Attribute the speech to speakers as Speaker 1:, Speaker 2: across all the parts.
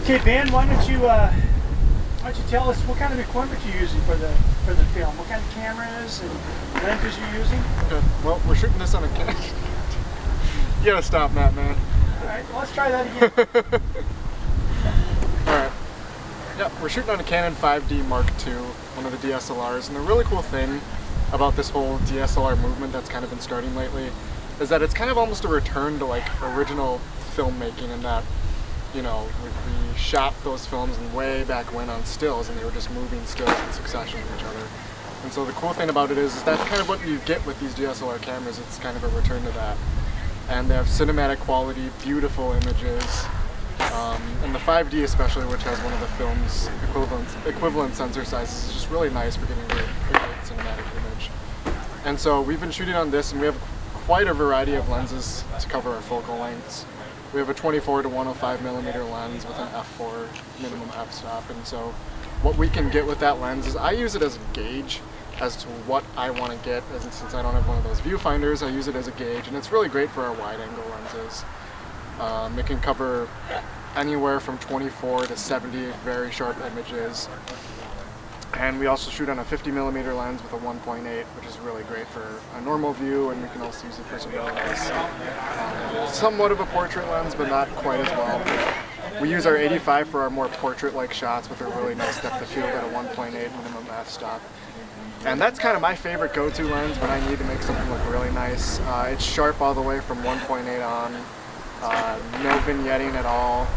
Speaker 1: Okay, Ben, why don't you tell us what kind of equipment you're using for the film? What kind of cameras and lenses you're using?
Speaker 2: Okay. Well, we're shooting this on a Canon. You gotta stop that, man.
Speaker 1: All right, well, let's try that again.
Speaker 2: All right. Yeah, we're shooting on a Canon 5D Mark II, one of the DSLRs, and the really cool thing about this whole DSLR movement that's kind of been starting lately is that it's kind of almost a return to like original filmmaking in that, you know, we shot those films way back when on stills, and they were just moving stills in succession with each other. And so the cool thing about it is that's kind of what you get with these DSLR cameras. It's kind of a return to that. And they have cinematic quality, beautiful images, and the 5D especially, which has one of the film's equivalent sensor sizes, is just really nice for getting a great cinematic image. And so we've been shooting on this, and we have quite a variety of lenses to cover our focal lengths. We have a 24 to 105 millimeter lens with an f4 minimum f-stop, and so what we can get with that lens is I use it as a gauge as to what I want to get, since I don't have one of those viewfinders. I use it as a gauge, and it's really great for our wide angle lenses. It can cover anywhere from 24 to 70 very sharp images. And we also shoot on a 50 millimeter lens with a 1.8, which is really great for a normal view, and we can also use it for some really nice, somewhat of a portrait lens, but not quite as well. We use our 85 for our more portrait-like shots with a really nice depth of field at a 1.8 minimum f-stop. And that's kind of my favorite go-to lens when I need to make something look really nice. It's sharp all the way from 1.8 on, no vignetting at all,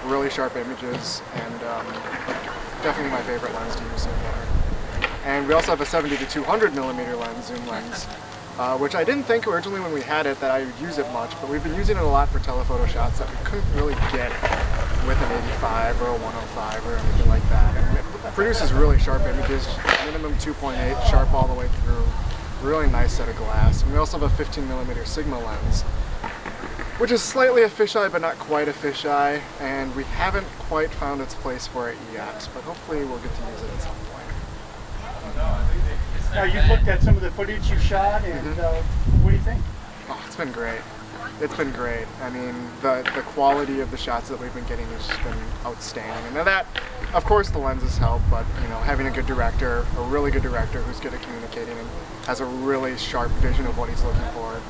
Speaker 2: really sharp images, and definitely my favorite lens to use so far. And we also have a 70 to 200 millimeter lens, zoom lens, which I didn't think originally when we had it that I would use it much, but we've been using it a lot for telephoto shots that we couldn't really get with an 85 or a 105 or anything like that. And it produces really sharp images, minimum 2.8, sharp all the way through, really nice set of glass. And we also have a 15 millimeter Sigma lens, which is slightly a fisheye, but not quite a fisheye, and we haven't quite found its place for it yet, but hopefully we'll get to use it at some point.
Speaker 1: Now, you've looked at some of the footage you've shot, and what do you think?
Speaker 2: Oh, it's been great. It's been great. I mean, the quality of the shots that we've been getting has just been outstanding. And now that, of course, the lenses help, but you know, having a good director, a really good director who's good at communicating and has a really sharp vision of what he's looking for,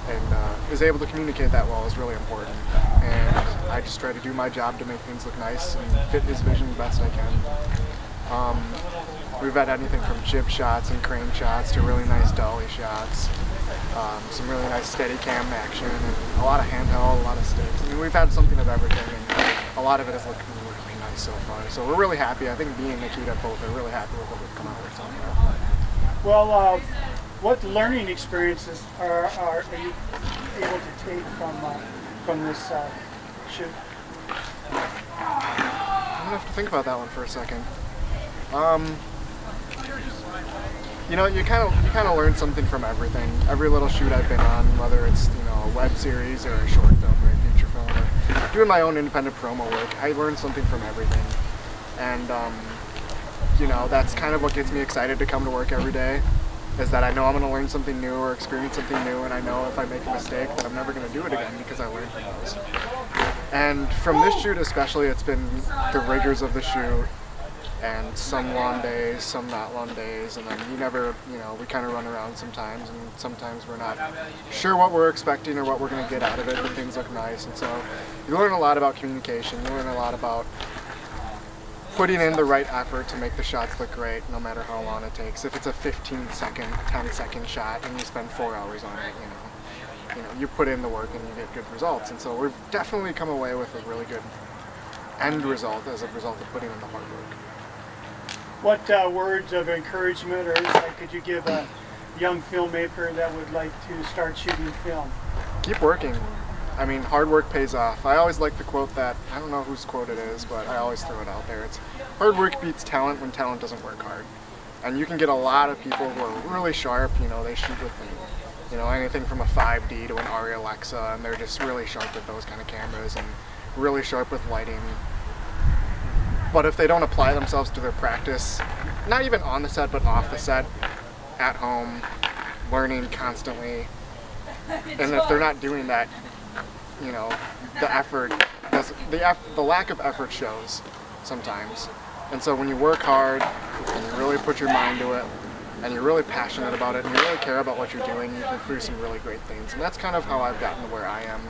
Speaker 2: and is able to communicate that well is really important. And I just try to do my job to make things look nice and fit his vision the best I can. We've had anything from jib shots and crane shots to really nice dolly shots, some really nice steady cam action, and a lot of handheld, a lot of sticks. I mean, we've had something of everything, and a lot of it has looked really nice so far. So we're really happy. I think me and Nikita both are really happy with what we've come out with so far.
Speaker 1: Well, what learning experiences are you able to take from this shoot?
Speaker 2: I'm gonna have to think about that one for a second. You know, you kind of learn something from everything. Every little shoot I've been on, whether it's, you know, a web series or a short film or a feature film, or doing my own independent promo work, I learn something from everything. And you know, that's kind of what gets me excited to come to work every day, is that I know I'm going to learn something new or experience something new, and I know if I make a mistake that I'm never going to do it again because I learned from those. And from this shoot especially, it's been the rigors of the shoot, and some long days, some not long days, and then we kind of run around sometimes, and sometimes we're not sure what we're expecting or what we're going to get out of it, but things look nice. And so you learn a lot about communication, you learn a lot about putting in the right effort to make the shots look great, no matter how long it takes. If it's a 15-second, 10-second shot and you spend 4 hours on it, you know, you put in the work and you get good results. And so we've definitely come away with a really good end result as a result of putting in the hard work.
Speaker 1: What words of encouragement or insight could you give a young filmmaker that would like to start shooting film?
Speaker 2: Keep working. I mean, hard work pays off. I always like the quote that, I don't know whose quote it is, but I always throw it out there. It's, hard work beats talent when talent doesn't work hard. And you can get a lot of people who are really sharp, you know, they shoot with, you know, anything from a 5D to an Arri Alexa, and they're just really sharp with those kind of cameras and really sharp with lighting. But if they don't apply themselves to their practice, not even on the set, but off the set, at home, learning constantly, and if they're not doing that, you know, the effort because the lack of effort shows sometimes. And so when you work hard and you really put your mind to it and you're really passionate about it and you really care about what you're doing, you can do some really great things. And that's kind of how I've gotten to where I am.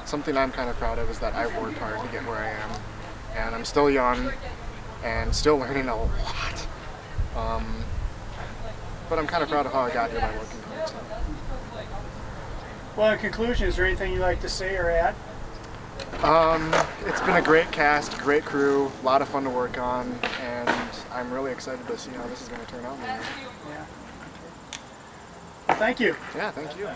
Speaker 2: Something I'm kind of proud of is that I've worked hard to get where I am. And I'm still young and still learning a lot. But I'm kind of proud of how I got here by working hard. So.
Speaker 1: Well, in conclusion, is there anything you'd like to say or add?
Speaker 2: It's been a great cast, great crew, a lot of fun to work on, and I'm really excited to see how this is going to turn out.
Speaker 1: Yeah. Well, thank you.
Speaker 2: Yeah, thank you.